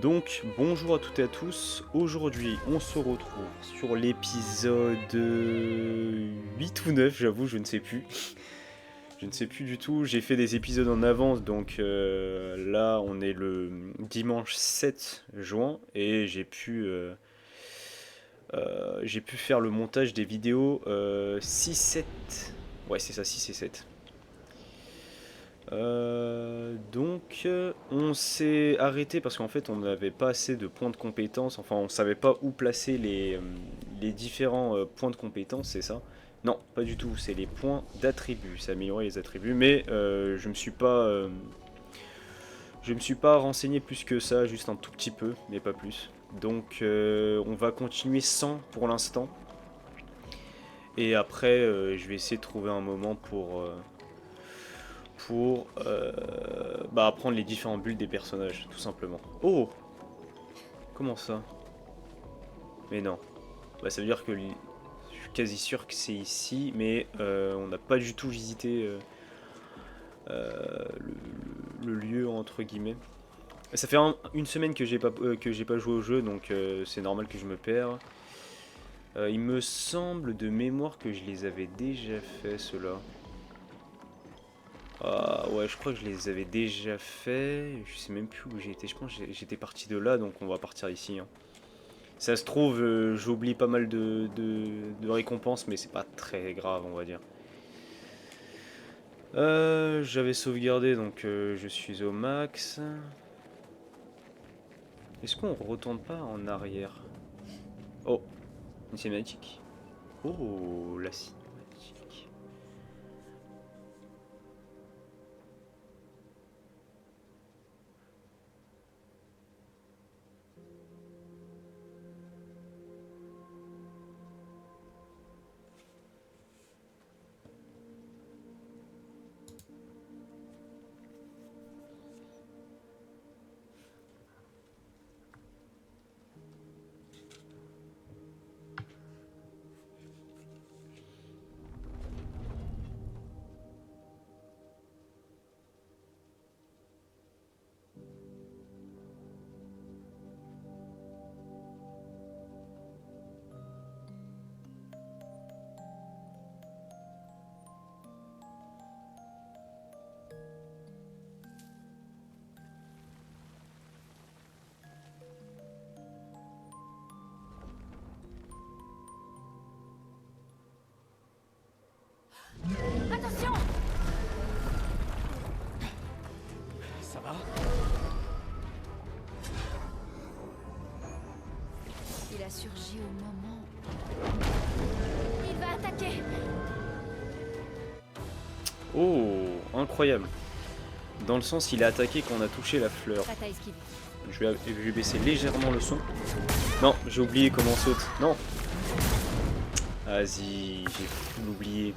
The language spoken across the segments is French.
Donc bonjour à toutes et à tous, aujourd'hui on se retrouve sur l'épisode 8 ou 9, j'avoue je ne sais plus. Je ne sais plus du tout, j'ai fait des épisodes en avance donc là on est le dimanche 7 juin et j'ai pu faire le montage des vidéos 6-7, ouais c'est ça 6 et 7. On s'est arrêté parce qu'en fait on n'avait pas assez de points de compétence, enfin on savait pas où placer les différents points de compétence, c'est ça? Non, pas du tout, c'est les points d'attributs, c'est améliorer les attributs, mais je me suis pas renseigné plus que ça, juste un tout petit peu, mais pas plus. Donc on va continuer sans pour l'instant, et après je vais essayer de trouver un moment pour apprendre les différents builds des personnages, tout simplement. Oh! Comment ça? Mais non. Bah, ça veut dire que je suis quasi sûr que c'est ici, mais on n'a pas du tout visité le lieu, entre guillemets. Ça fait une semaine que j'ai pas joué au jeu, donc c'est normal que je me perds. Il me semble de mémoire que je les avais déjà fait, ceux-là. Ah ouais, je crois que je les avais déjà fait. Je sais même plus où j'étais. Je pense que j'étais parti de là, donc on va partir ici. Hein. Ça se trouve, j'oublie pas mal de récompenses, mais c'est pas très grave, on va dire. J'avais sauvegardé, donc je suis au max. Est-ce qu'on retourne pas en arrière? Oh, une cinématique. Oh, la cinématique. Attention! Ça va? Il a surgi au moment. Il va attaquer! Oh, incroyable. Dans le sens, il a attaqué quand on a touché la fleur. Prête à esquiver. Je vais baisser légèrement le son. Non, j'ai oublié comment on saute. Non. Vas-y, j'ai full oublié.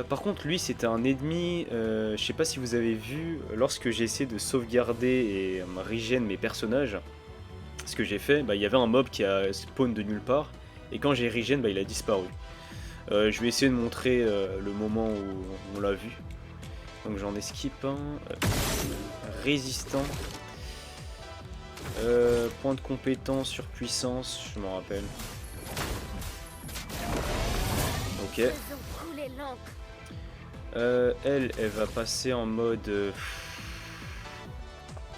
Par contre, lui, c'était un ennemi. Je sais pas si vous avez vu, lorsque j'ai essayé de sauvegarder et regen mes personnages, ce que j'ai fait, il y avait un mob qui a spawn de nulle part, et quand j'ai regen, il a disparu. Je vais essayer de montrer le moment où on l'a vu. Donc j'en esquipe un. Résistant. Point de compétence sur puissance, je m'en rappelle. Ok. Elle va passer en mode...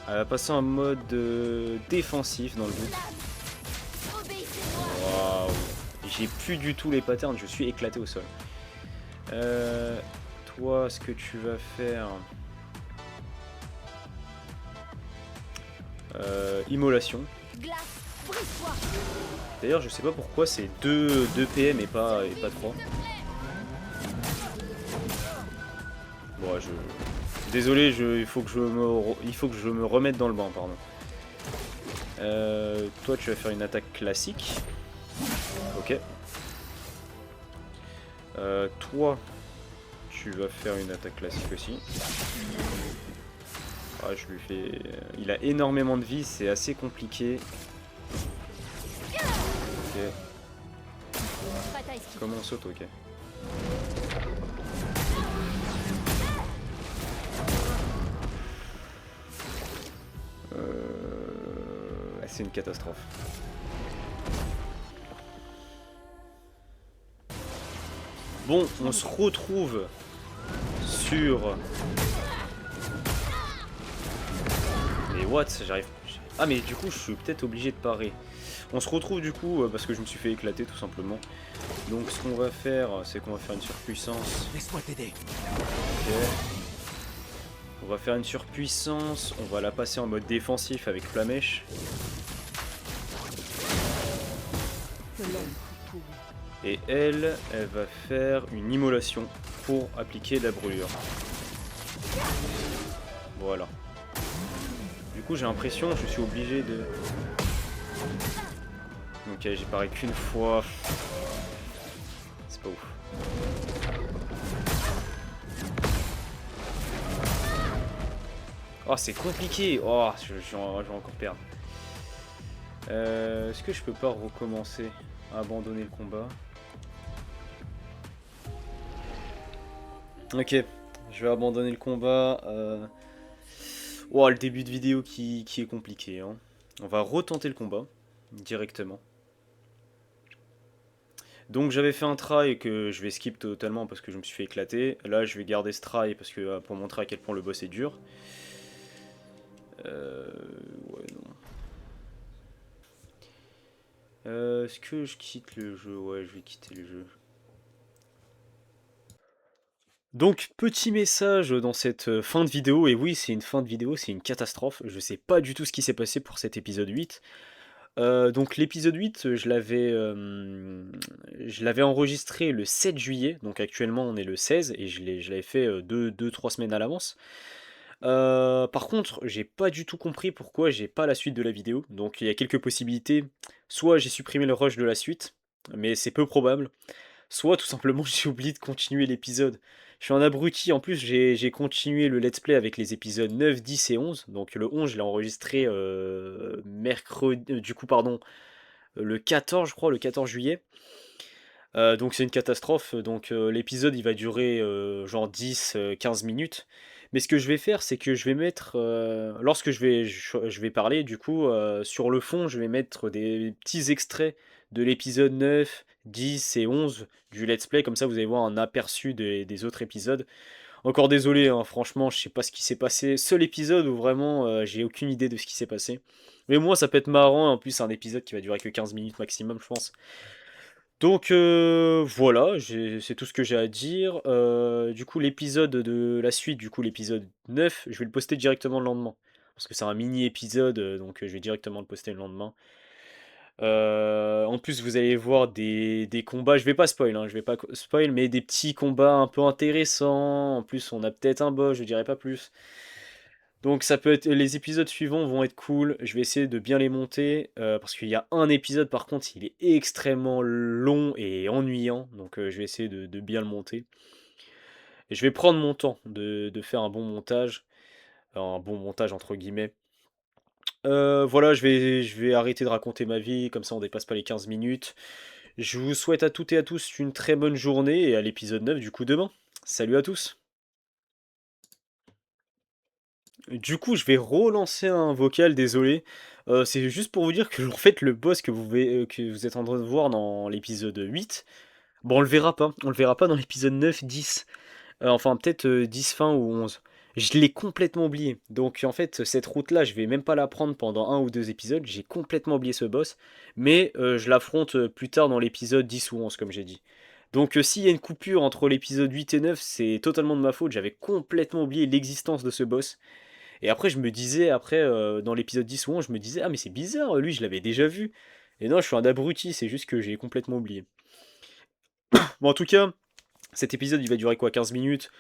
elle va passer en mode défensif dans le but. Waouh. J'ai plus du tout les patterns, je suis éclaté au sol. Toi, ce que tu vas faire... immolation. D'ailleurs, je sais pas pourquoi c'est 2 PM et pas 3. Bon, désolé, il faut que je me remette dans le banc, pardon. Toi, tu vas faire une attaque classique. Ok. Toi, tu vas faire une attaque classique aussi. Ah, je lui fais... Il a énormément de vie, c'est assez compliqué. Ok. Comment on saute? Ok. c'est une catastrophe. Bon, on se retrouve sur... Mais what, j'arrive... Ah mais du coup je suis peut-être obligé de parer. On se retrouve du coup parce que je me suis fait éclater tout simplement. Donc ce qu'on va faire, c'est qu'on va faire une surpuissance. Laisse-moi t'aider. Ok. On va faire une surpuissance, on va la passer en mode défensif avec Flamèche. Et elle va faire une immolation pour appliquer la brûlure. Voilà. Du coup j'ai l'impression que je suis obligé de... Ok, j'ai paré qu'une fois. C'est pas ouf. Oh c'est compliqué. Oh je vais encore perdre. Est-ce que je peux pas recommencer à abandonner le combat? Ok, je vais abandonner le combat. Oh, le début de vidéo qui est compliqué. Hein. On va retenter le combat directement. Donc j'avais fait un try que je vais skip totalement parce que je me suis fait éclater. Là je vais garder ce try parce que pour montrer à quel point le boss est dur. Ouais non. Est-ce que je quitte le jeu? Ouais, je vais quitter le jeu. Donc, petit message dans cette fin de vidéo, et oui, c'est une fin de vidéo, c'est une catastrophe. Je sais pas du tout ce qui s'est passé pour cet épisode 8. Donc, l'épisode 8, je l'avais enregistré le 7 juillet, donc actuellement on est le 16, et je l'avais fait 2-3 semaines à l'avance. Par contre, j'ai pas du tout compris pourquoi j'ai pas la suite de la vidéo. Donc il y a quelques possibilités. Soit j'ai supprimé le rush de la suite, mais c'est peu probable. Soit tout simplement j'ai oublié de continuer l'épisode. Je suis un abruti, en plus j'ai continué le let's play avec les épisodes 9, 10 et 11. Donc le 11 je l'ai enregistré mercredi, du coup pardon, le 14 je crois, le 14 juillet. Donc c'est une catastrophe, donc l'épisode il va durer genre 10-15 minutes. Mais ce que je vais faire, c'est que je vais mettre, lorsque je vais parler, du coup, sur le fond, je vais mettre des petits extraits de l'épisode 9, 10 et 11 du let's play, comme ça vous allez voir un aperçu des autres épisodes. Encore désolé, hein, franchement, je sais pas ce qui s'est passé. Seul épisode où vraiment j'ai aucune idée de ce qui s'est passé. Mais moi, ça peut être marrant, en plus, c'est un épisode qui va durer que 15 minutes maximum, je pense. Donc voilà, c'est tout ce que j'ai à dire. Du coup, l'épisode de la suite, du coup l'épisode 9, je vais le poster directement le lendemain. Parce que c'est un mini épisode, donc je vais directement le poster le lendemain. En plus, vous allez voir des combats, je vais pas spoil, hein, je vais pas spoil, mais des petits combats un peu intéressants. En plus, on a peut-être un boss, je dirais pas plus. Donc ça peut être, les épisodes suivants vont être cool, je vais essayer de bien les monter, parce qu'il y a un épisode par contre, il est extrêmement long et ennuyant, donc je vais essayer de bien le monter. Et je vais prendre mon temps de faire un bon montage entre guillemets. Voilà, je vais arrêter de raconter ma vie, comme ça on dépasse pas les 15 minutes. Je vous souhaite à toutes et à tous une très bonne journée et à l'épisode 9 du coup demain. Salut à tous! Du coup, je vais relancer un vocal, désolé. C'est juste pour vous dire que en fait, le boss que vous êtes en train de voir dans l'épisode 8, bon, on le verra pas dans l'épisode 9, 10. Enfin, peut-être 10 fin ou 11. Je l'ai complètement oublié. Donc, en fait, cette route-là, je vais même pas la prendre pendant un ou deux épisodes. J'ai complètement oublié ce boss. Mais je l'affronte plus tard dans l'épisode 10 ou 11, comme j'ai dit. Donc, s'il y a une coupure entre l'épisode 8 et 9, c'est totalement de ma faute. J'avais complètement oublié l'existence de ce boss. Et après, je me disais, dans l'épisode 10 ou 11, je me disais, ah, mais c'est bizarre, lui, je l'avais déjà vu. Et non, je suis un abruti, c'est juste que j'ai complètement oublié. Bon, en tout cas, cet épisode, il va durer quoi, 15 minutes?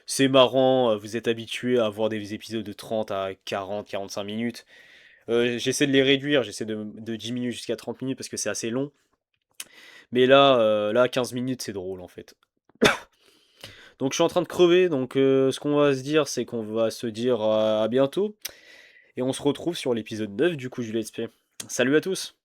C'est marrant, vous êtes habitués à voir des épisodes de 30 à 40, 45 minutes. J'essaie de les réduire, j'essaie de diminuer jusqu'à 30 minutes parce que c'est assez long. Mais là 15 minutes, c'est drôle en fait. Donc je suis en train de crever, donc ce qu'on va se dire, c'est qu'on va se dire à bientôt. Et on se retrouve sur l'épisode 9 du coup du Let's Play. Salut à tous!